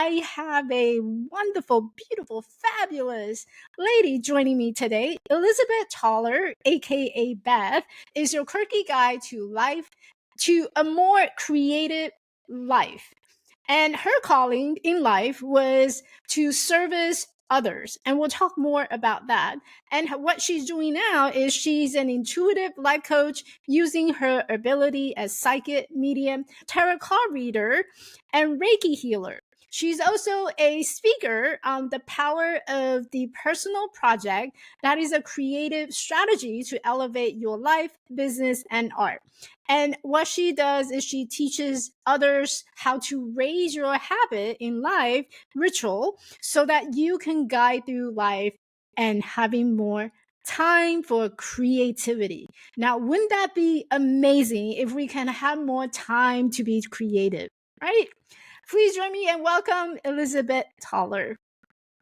I have a wonderful, beautiful, fabulous lady joining me today. Elizabeth Toller, aka Beth, is your quirky guide to a more creative life. And her calling in life was to service others. And we'll talk more about that. And what she's doing now is she's an intuitive life coach using her ability as psychic medium, tarot card reader, and Reiki healer. She's also a speaker on the power of the personal project that is a creative strategy to elevate your life, business, and art. And what she does is she teaches others how to raise your habit in life ritual so that you can guide through life and having more time for creativity. Now, wouldn't that be amazing if we can have more time to be creative, right? Please join me and welcome Elizabeth Toller.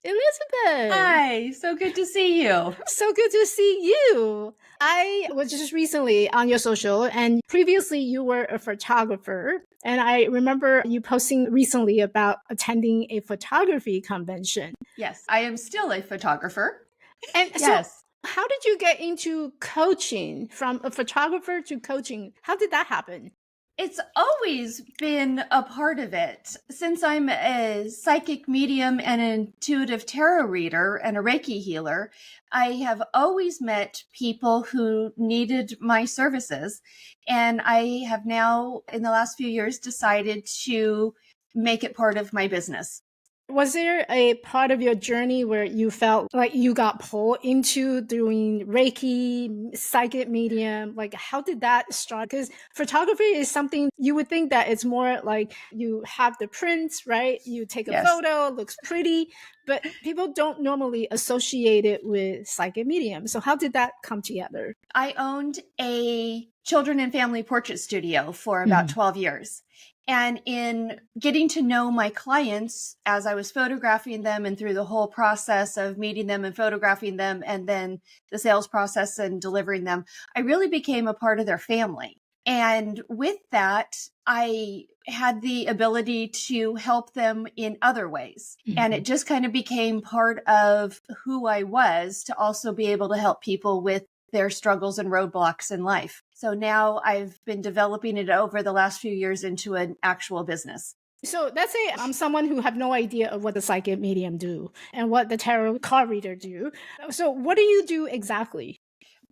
Elizabeth. Hi, so good to see you. So good to see you. I was just recently on your social, and previously you were a photographer. And I remember you posting recently about attending a photography convention. Yes, I am still a photographer. And yes. So how did you get into coaching, from a photographer to coaching? How did that happen? It's always been a part of it. Since I'm a psychic medium and an intuitive tarot reader and a Reiki healer, I have always met people who needed my services. And I have now, in the last few years, decided to make it part of my business. Was there a part of your journey where you felt like you got pulled into doing Reiki, psychic medium? Like, how did that start? Because photography is something you would think that it's more like you have the prints, right? You take a photo, it looks pretty, but people don't normally associate it with psychic medium. So how did that come together? I owned a children and family portrait studio for about 12 years. And in getting to know my clients as I was photographing them and through the whole process of meeting them and photographing them and then the sales process and delivering them, I really became a part of their family. And with that, I had the ability to help them in other ways. And it just kind of became part of who I was to also be able to help people with their struggles and roadblocks in life. So now I've been developing it over the last few years into an actual business. So let's say I'm someone who have no idea of what the psychic medium do and what the tarot card reader do. So what do you do exactly?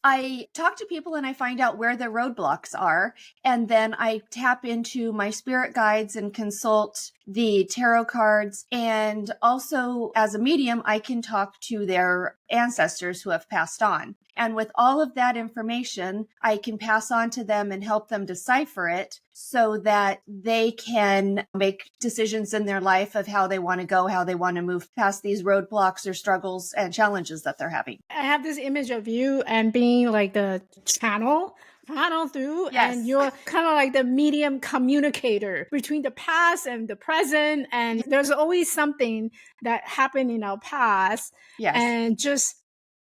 I talk to people and I find out where their roadblocks are. And then I tap into my spirit guides and consult the tarot cards. And also as a medium, I can talk to their ancestors who have passed on. And with all of that information, I can pass on to them and help them decipher it so that they can make decisions in their life of how they want to go, how they want to move past these roadblocks or struggles and challenges that they're having. I have this image of you and being like the channel through, and you're kind of like the medium communicator between the past and the present. And there's always something that happened in our past and just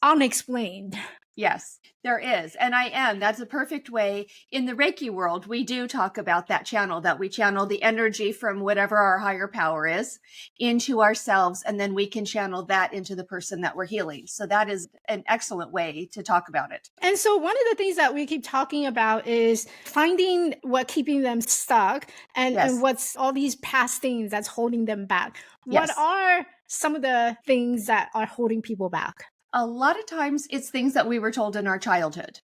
unexplained. Yes, there is. And I am. That's a perfect way. In the Reiki world, we do talk about that channel, that we channel the energy from whatever our higher power is into ourselves, and then we can channel that into the person that we're healing. So that is an excellent way to talk about it. And so one of the things that we keep talking about is finding what keeping them stuck and what's all these past things that's holding them back. What are some of the things that are holding people back? A lot of times it's things that we were told in our childhood,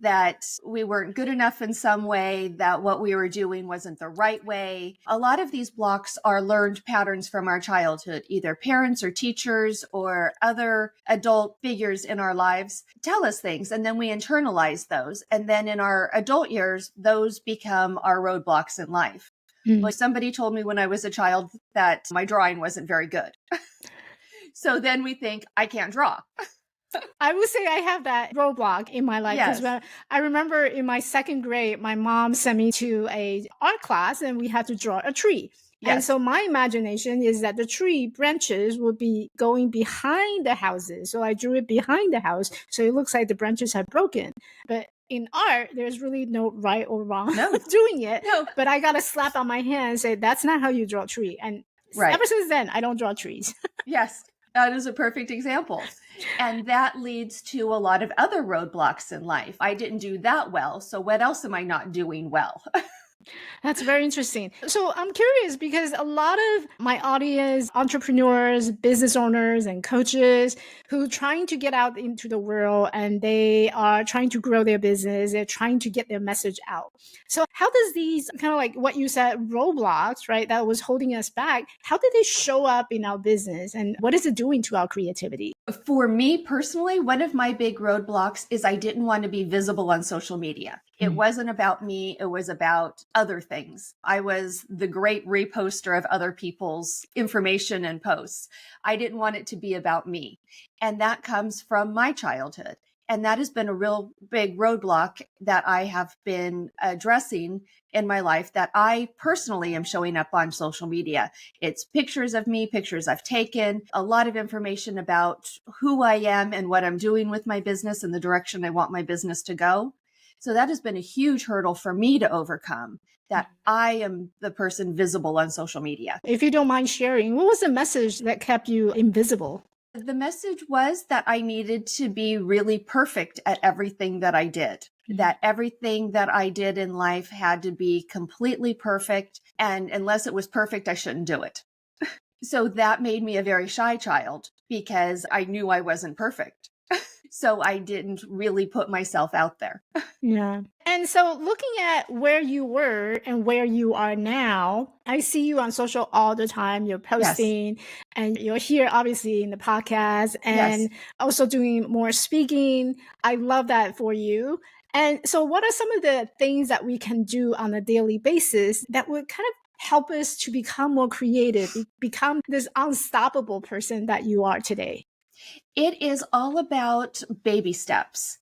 that we weren't good enough in some way, that what we were doing wasn't the right way. A lot of these blocks are learned patterns from our childhood. Either parents or teachers or other adult figures in our lives tell us things, and then we internalize those. And then in our adult years, those become our roadblocks in life. Like somebody told me when I was a child that my drawing wasn't very good. So then we think, I can't draw. I would say I have that roadblock in my life. Because I remember in my second grade, my mom sent me to a art class and we had to draw a tree. And so my imagination is that the tree branches would be going behind the houses. So I drew it behind the house. So it looks like the branches have broken. But in art, there's really no right or wrong doing it. But I got a slap on my hand and say, that's not how you draw a tree. And Right. Ever since then, I don't draw trees. Yes, that is a perfect example. And that leads to a lot of other roadblocks in life. I didn't do that well, so what else am I not doing well? That's very interesting. So I'm curious because a lot of my audience, entrepreneurs, business owners, and coaches who trying to get out into the world and they are trying to grow their business, they're trying to get their message out. So how does these kind of like what you said, roadblocks, right, that was holding us back, how did they show up in our business and what is it doing to our creativity? For me personally, one of my big roadblocks is I didn't want to be visible on social media. It wasn't about me. It was about other things. I was the great reposter of other people's information and posts. I didn't want it to be about me. And that comes from my childhood. And that has been a real big roadblock that I have been addressing in my life, that I personally am showing up on social media. It's pictures of me, pictures I've taken, a lot of information about who I am and what I'm doing with my business and the direction I want my business to go. So that has been a huge hurdle for me to overcome, that I am the person visible on social media. If you don't mind sharing, what was the message that kept you invisible? The message was that I needed to be really perfect at everything that I did, that everything that I did in life had to be completely perfect. And unless it was perfect, I shouldn't do it. So that made me a very shy child because I knew I wasn't perfect. So I didn't really put myself out there. Yeah. And so looking at where you were and where you are now, I see you on social all the time. You're posting and you're here obviously in the podcast and also doing more speaking. I love that for you. And so what are some of the things that we can do on a daily basis that would kind of help us to become more creative, become this unstoppable person that you are today? It is all about baby steps.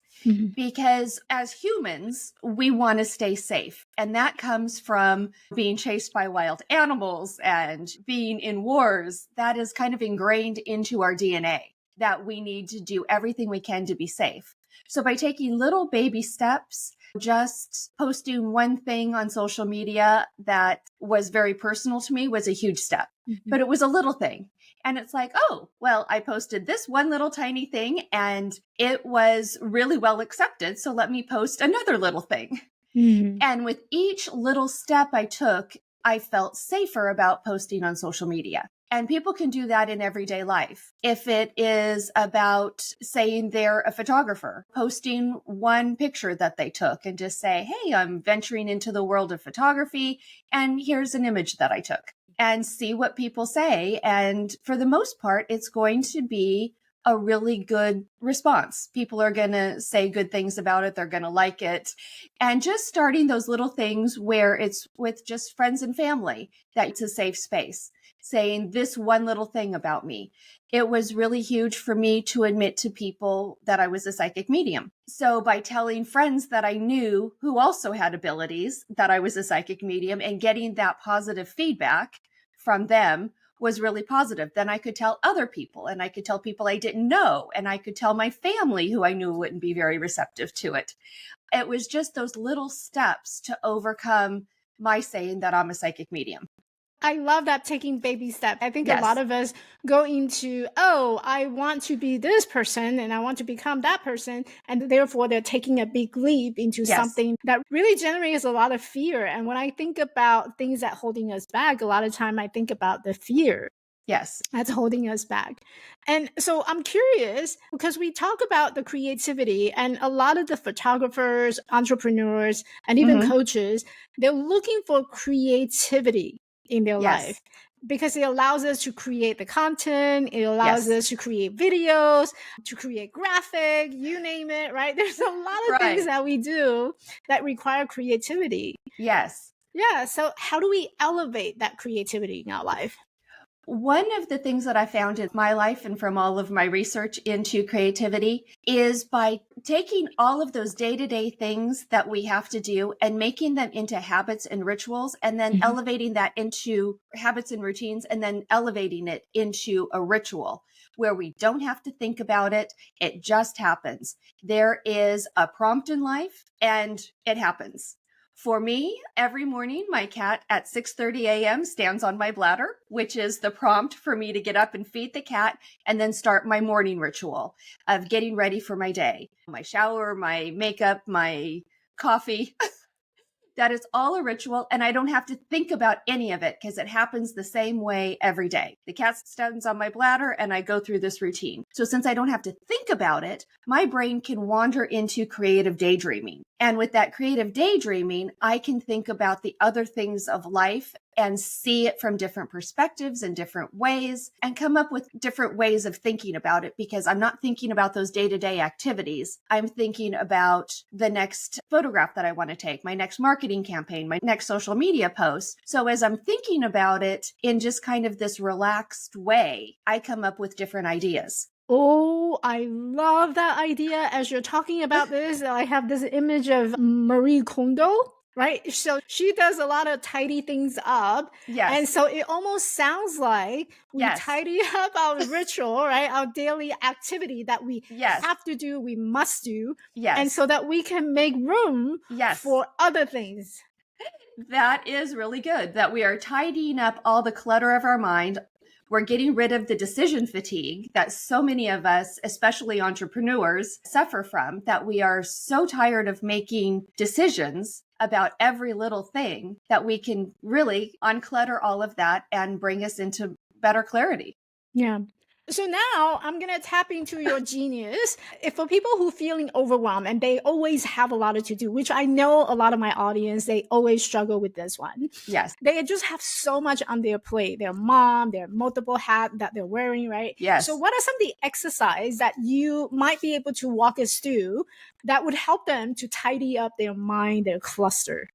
Because as humans, we want to stay safe. And that comes from being chased by wild animals and being in wars. That is kind of ingrained into our DNA, that we need to do everything we can to be safe. So by taking little baby steps, just posting one thing on social media that was very personal to me was a huge step, but it was a little thing. And it's like, oh, well, I posted this one little tiny thing and it was really well accepted. So let me post another little thing. And with each little step I took, I felt safer about posting on social media. And people can do that in everyday life. If it is about saying they're a photographer, posting one picture that they took and just say, hey, I'm venturing into the world of photography and here's an image that I took, and see what people say. And for the most part, it's going to be a really good response. People are going to say good things about it. They're going to like it. And just starting those little things where it's with just friends and family, that it's a safe space, saying this one little thing about me. It was really huge for me to admit to people that I was a psychic medium. So by telling friends that I knew who also had abilities that I was a psychic medium and getting that positive feedback from them was really positive. Then I could tell other people, and I could tell people I didn't know, and I could tell my family who I knew wouldn't be very receptive to it. It was just those little steps to overcome my saying that I'm a psychic medium. I love that, taking baby steps. I think a lot of us go into, oh, I want to be this person and I want to become that person. And therefore they're taking a big leap into something that really generates a lot of fear. And when I think about things that holding us back, a lot of time I think about the fear. Yes. That's holding us back. And so I'm curious because we talk about the creativity and a lot of the photographers, entrepreneurs, and even coaches, they're looking for creativity in their life because it allows us to create the content. It allows us to create videos, to create graphic, you name it, right? There's a lot of things that we do that require creativity. Yes. Yeah. So how do we elevate that creativity in our life? One of the things that I found in my life and from all of my research into creativity is by taking all of those day-to-day things that we have to do and making them into habits and rituals, and then elevating that into habits and routines, and then elevating it into a ritual where we don't have to think about it. It just happens. There is a prompt in life and it happens. For me, every morning, my cat at 6:30 a.m. stands on my bladder, which is the prompt for me to get up and feed the cat and then start my morning ritual of getting ready for my day. My shower, my makeup, my coffee. That is all a ritual, and I don't have to think about any of it because it happens the same way every day. The cat stands on my bladder, and I go through this routine. So since I don't have to think about it, my brain can wander into creative daydreaming. And with that creative daydreaming, I can think about the other things of life and see it from different perspectives and different ways and come up with different ways of thinking about it, because I'm not thinking about those day-to-day activities. I'm thinking about the next photograph that I want to take, my next marketing campaign, my next social media post. So as I'm thinking about it in just kind of this relaxed way, I come up with different ideas. Oh, I love that idea. As you're talking about this, I have this image of Marie Kondo, right? So she does a lot of tidy things up. Yes. And so it almost sounds like we tidy up our ritual, right? Our daily activity that we have to do, we must do. Yes. And so that we can make room for other things. That is really good, that we are tidying up all the clutter of our mind. We're getting rid of the decision fatigue that so many of us, especially entrepreneurs, suffer from, that we are so tired of making decisions about every little thing that we can really unclutter all of that and bring us into better clarity. Yeah. So now I'm going to tap into your genius. If for people who feeling overwhelmed and they always have a lot to do, which I know a lot of my audience, they always struggle with this one. Yes. They just have so much on their plate. Their mom, their multiple hats that they're wearing, right? Yes. So what are some of the exercise that you might be able to walk us through that would help them to tidy up their mind, their cluster?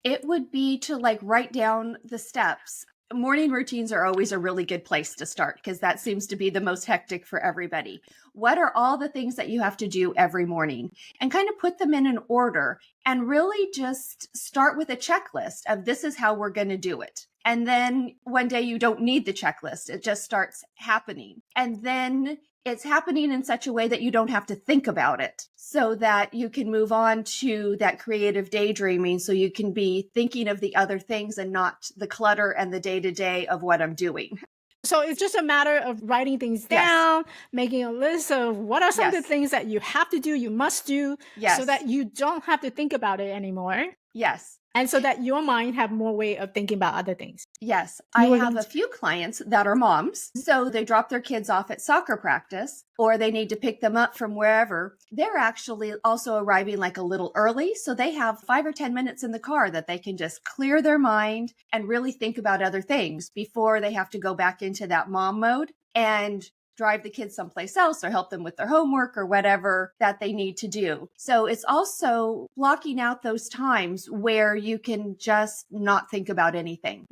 It would be to write down the steps. Morning routines are always a really good place to start because that seems to be the most hectic for everybody. What are all the things that you have to do every morning? And kind of put them in an order and really just start with a checklist of this is how we're going to do it. And then one day you don't need the checklist. It just starts happening. And then it's happening in such a way that you don't have to think about it, so that you can move on to that creative daydreaming, so you can be thinking of the other things and not the clutter and the day-to-day of what I'm doing. So it's just a matter of writing things down, making a list of what are some of the things that you have to do, you must do, so that you don't have to think about it anymore. Yes. And so that your mind have more way of thinking about other things. Yes. I have a few clients that are moms. So they drop their kids off at soccer practice, or they need to pick them up from wherever. They're actually also arriving a little early. So they have 5 or 10 minutes in the car that they can just clear their mind and really think about other things before they have to go back into that mom mode and drive the kids someplace else or help them with their homework or whatever that they need to do. So it's also blocking out those times where you can just not think about anything.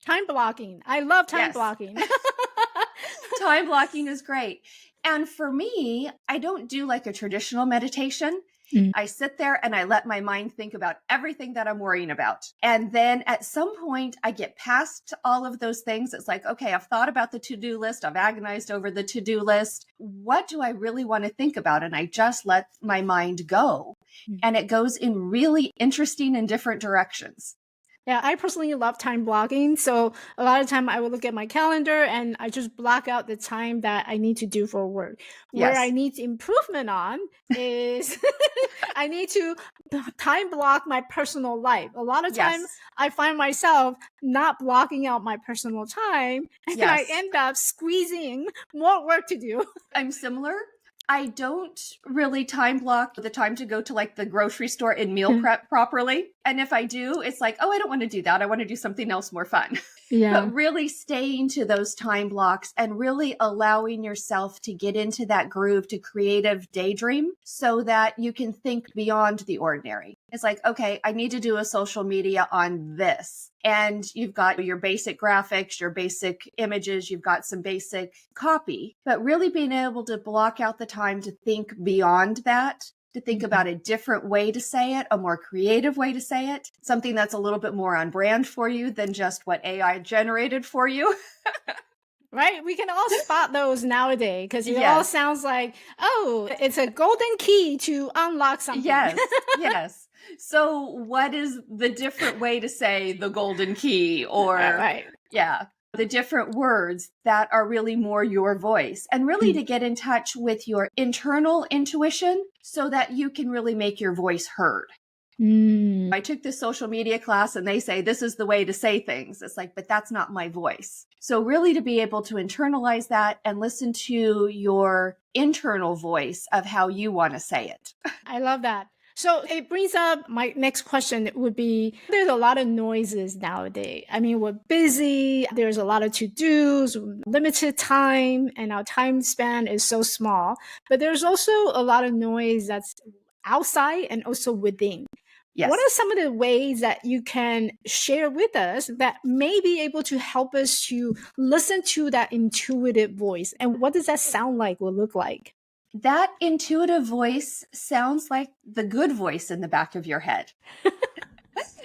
Time blocking. I love time blocking. Time blocking is great. And for me, I don't do a traditional meditation. I sit there and I let my mind think about everything that I'm worrying about. And then at some point, I get past all of those things. It's okay, I've thought about the to-do list. I've agonized over the to-do list. What do I really want to think about? And I just let my mind go. And it goes in really interesting and different directions. Yeah, I personally love time blocking. So a lot of time I will look at my calendar and I just block out the time that I need to do for work. Where I need improvement on is I need to time block my personal life. A lot of times I find myself not blocking out my personal time and I end up squeezing more work to do. I'm similar. I don't really time block the time to go to the grocery store and meal prep properly. And if I do, it's I don't want to do that. I want to do something else more fun. But really staying to those time blocks and really allowing yourself to get into that groove to creative daydream so that you can think beyond the ordinary. It's okay, I need to do a social media on this. And you've got your basic graphics, your basic images, you've got some basic copy, but really being able to block out the time to think beyond that, to think about a different way to say it, a more creative way to say it, something that's a little bit more on brand for you than just what AI generated for you. Right? We can all spot those nowadays because it all sounds like, oh, it's a golden key to unlock something. Yes. So what is the different way to say the golden key or, Right. yeah, the different words that are really more your voice, and really to get in touch with your internal intuition so that you can really make your voice heard. I took this social media class and they say, this is the way to say things. It's like, but that's not my voice. So really to be able to internalize that and listen to your internal voice of how you want to say it. I love that. So it brings up my next question would be, there's a lot of noises nowadays. I mean, we're busy. There's a lot of to-dos, limited time, and our time span is so small. But there's also a lot of noise that's outside and also within. Yes. What are some of the ways that you can share with us that may be able to help us to listen to that intuitive voice? And what does that sound like or look like? That intuitive voice sounds like the good voice in the back of your head.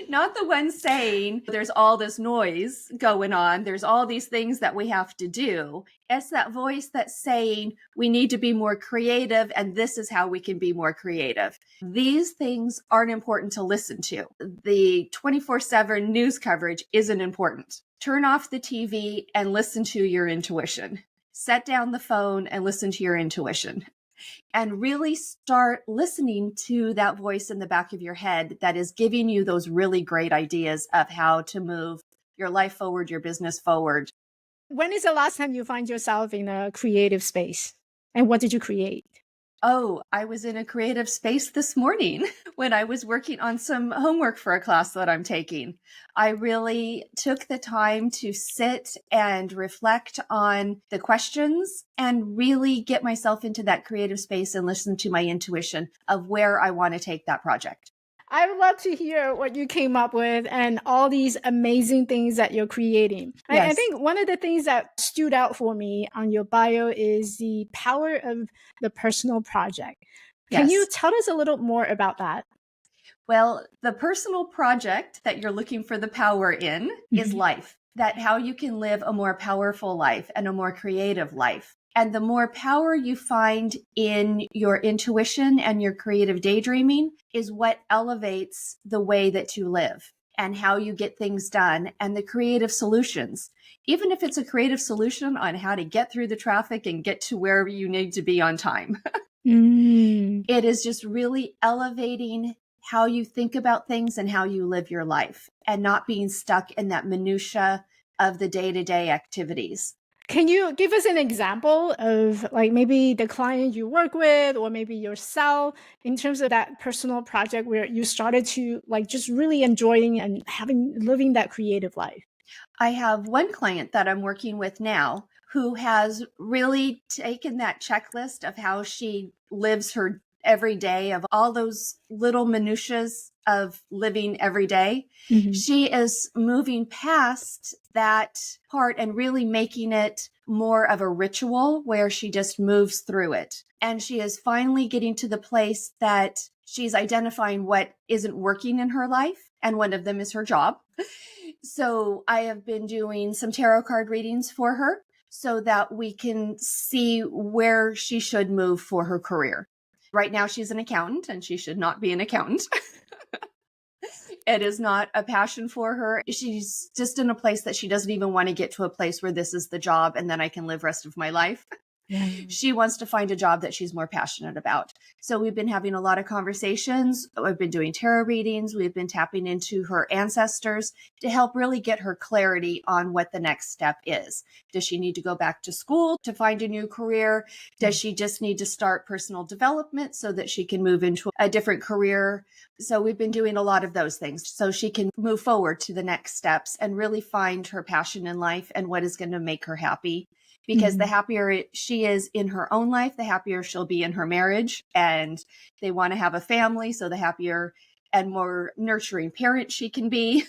Not the one saying there's all this noise going on, there's all these things that we have to do. It's that voice that's saying we need to be more creative, and this is how we can be more creative. These things aren't important to listen to. The 24/7 news coverage isn't important. Turn off the TV and listen to your intuition. Set down the phone and listen to your intuition. And really start listening to that voice in the back of your head that is giving you those really great ideas of how to move your life forward, your business forward. When is the last time you find yourself in a creative space? And what did you create? Oh, I was in a creative space this morning when I was working on some homework for a class that I'm taking. I really took the time to sit and reflect on the questions and really get myself into that creative space and listen to my intuition of where I want to take that project. I would love to hear what you came up with and all these amazing things that you're creating. Yes. I think one of the things that stood out for me on your bio is the power of the personal project. Can you tell us a little more about that? Well, the personal project that you're looking for the power in is life. That how you can live a more powerful life and a more creative life. And the more power you find in your intuition and your creative daydreaming is what elevates the way that you live and how you get things done and the creative solutions. Even if it's a creative solution on how to get through the traffic and get to where you need to be on time. It is just really elevating how you think about things and how you live your life and not being stuck in that minutia of the day-to-day activities. Can you give us an example of like maybe the client you work with or maybe yourself in terms of that personal project where you started to like just really enjoying and living that creative life? I have one client that I'm working with now who has really taken that checklist of how she lives her every day, of all those little minutiae of living every day. She is moving past that part and really making it more of a ritual where she just moves through it. And she is finally getting to the place that she's identifying what isn't working in her life. And one of them is her job. So I have been doing some tarot card readings for her so that we can see where she should move for her career. Right now, she's an accountant and she should not be an accountant. It is not a passion for her. She's just in a place that she doesn't even want to get to a place where this is the job and then I can live rest of my life. She wants to find a job that she's more passionate about. So we've been having a lot of conversations. We've been doing tarot readings. We've been tapping into her ancestors to help really get her clarity on what the next step is. Does she need to go back to school to find a new career? Does she just need to start personal development so that she can move into a different career? So we've been doing a lot of those things so she can move forward to the next steps and really find her passion in life and what is going to make her happy. Because the happier she is in her own life, the happier she'll be in her marriage. And they want to have a family. So the happier and more nurturing parent she can be.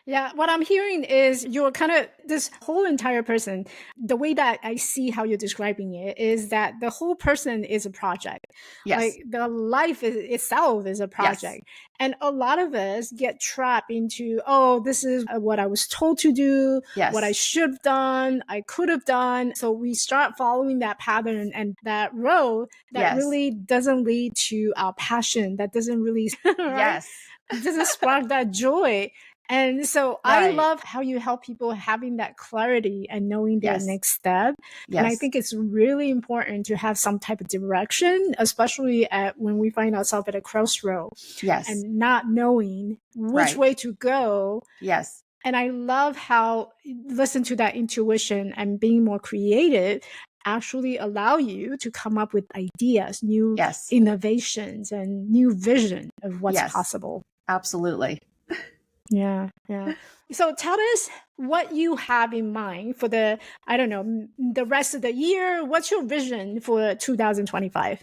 Yeah, what I'm hearing is you're kind of this whole entire person. The way that I see how you're describing it is that the whole person is a project. Yes. Like the life itself is a Yes. project. And a lot of us get trapped into, oh, this is what I was told to do, what I Yes. should have done, I could have done. So we start following that pattern and that road that Yes. really doesn't lead to our passion, that doesn't really, right? Yes. Doesn't spark that joy. And so I Right. love how you help people having that clarity and knowing their Yes. next step. And I Yes. think it's really important to have some type of direction, especially when we find ourselves at a crossroad Yes. and not knowing which Right. way to go. Yes. And I love how listen to that intuition and being more creative actually allow you to come up with ideas, new Yes. innovations, and new vision of what's Yes. possible. Absolutely. Yeah, yeah. So tell us what you have in mind for the, I don't know, the rest of the year. What's your vision for 2025?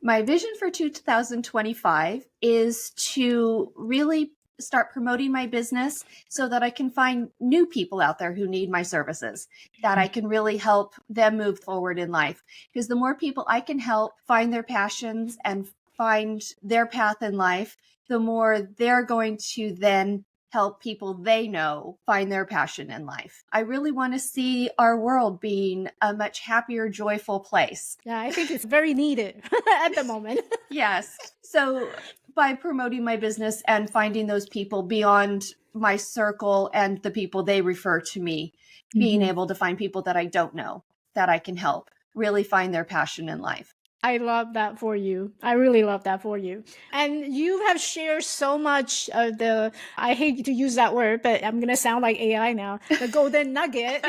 My vision for 2025 is to really start promoting my business so that I can find new people out there who need my services, that I can really help them move forward in life. Because the more people I can help find their passions and find their path in life, the more they're going to then help people they know find their passion in life. I really want to see our world being a much happier, joyful place. Yeah, I think it's very needed at the moment. Yes. So by promoting my business and finding those people beyond my circle and the people they refer to me, being able to find people that I don't know that I can help really find their passion in life. I love that for you. I really love that for you. And you have shared so much of the, I hate to use that word, but I'm going to sound like AI now, the golden nugget.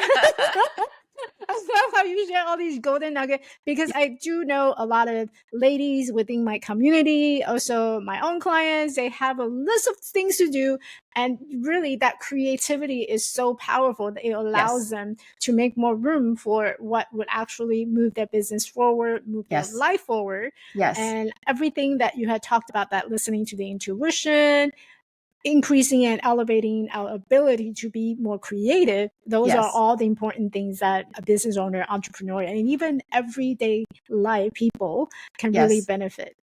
I love how you share all these golden nuggets because I do know a lot of ladies within my community, also my own clients, they have a list of things to do. And really, that creativity is so powerful that it allows Yes. them to make more room for what would actually move their business forward, move their Yes. life forward. Yes. And everything that you had talked about, that listening to the intuition, increasing and elevating our ability to be more creative, those are Yes. all the important things that a business owner, entrepreneur, and even everyday life people can really Yes. benefit.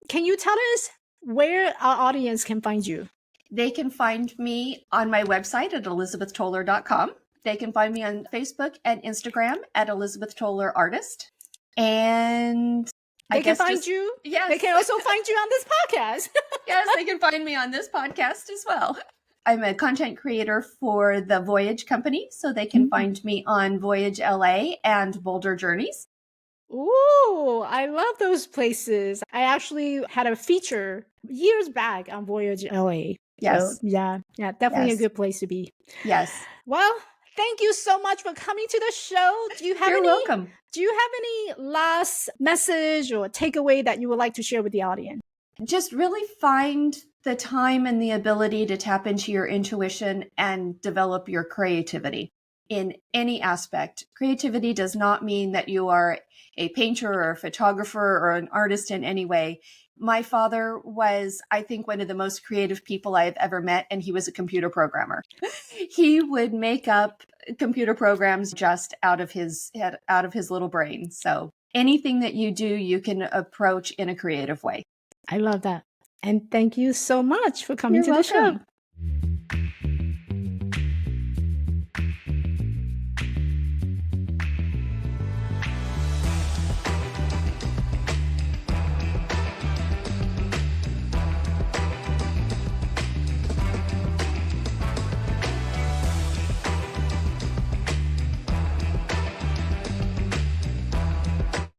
Can you tell us where our audience can find you? They can find me on my website at elizabethtoller.com. They can find me on Facebook and Instagram at Elizabeth Toller Artist. And They can find you. Yes. They can also find you on this podcast. Yes, they can find me on this podcast as well. I'm a content creator for the Voyage Company, so they can find me on Voyage LA and Boulder Journeys. Ooh, I love those places. I actually had a feature years back on Voyage LA. Yes. So, yeah, definitely a good place to be. Yes. Well, thank you so much for coming to the show. You're welcome. Do you have any last message or takeaway that you would like to share with the audience? Just really find the time and the ability to tap into your intuition and develop your creativity in any aspect. Creativity does not mean that you are a painter or a photographer or an artist in any way. My father was, I think, one of the most creative people I've ever met, and he was a computer programmer. He would make up computer programs just out of his head, out of his little brain. So anything that you do, you can approach in a creative way. I love that. And thank you so much for coming You're to welcome. the show.